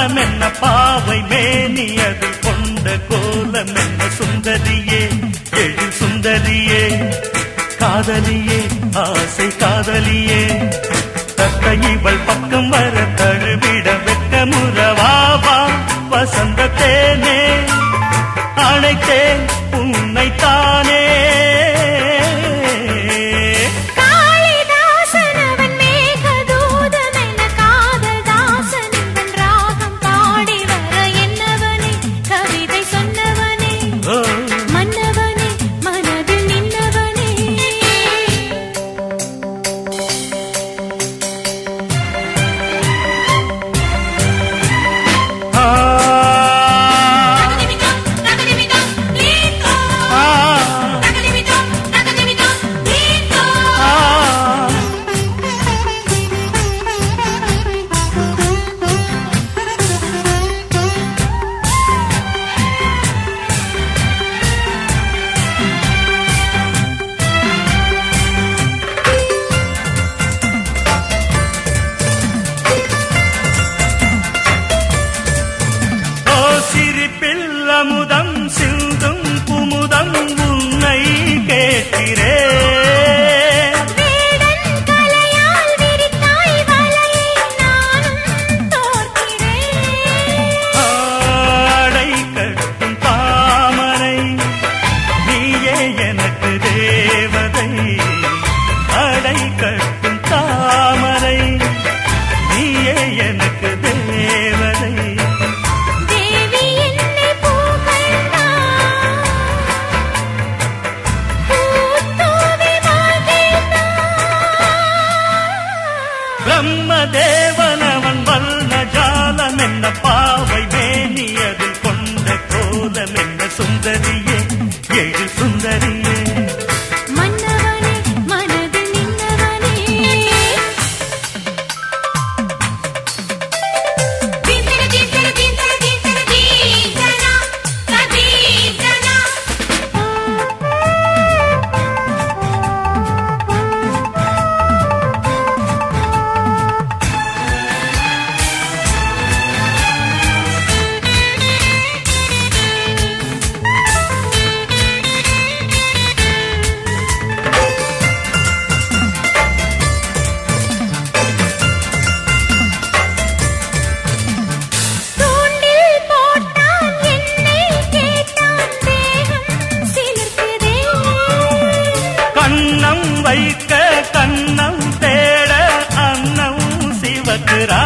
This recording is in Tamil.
ஜாலம் என்ன பாவை மேனி அதில் கொண்ட கோலம் என்ன சுந்தரியே எழில் சுந்தரியே காதலியே ஆசை காதலியே தத்தை இவள் பக்கம் வர தழுவிட வெட்ட முறவாவா வசந்த தேனே அழைத்தேன் உன்னைத்தானே அமுதம் சிந்தும் குமுதம் உன்னை கேட்கிறேன் கலையால் விரித்தாய் வலையை நானும் தோற்கிறேன் ஆடை கட்டும் தாமரை நீயே எனக்கு தேவதை ஆடை கட்டும் தாமரை நீயே எனக்கு தேவதை பிரம்மதேவனவன் வல்ல ஜாலம் என்ன பாவை மேனி அதில் கொண்ட கோலம் என்ன சுந்தரியே எழில் சுந்தரியே மன்னவனே மனதில் நின்றவனே கண்ணம் வைக்க கண்ணம் தேட அன்னம் சிவக்குறா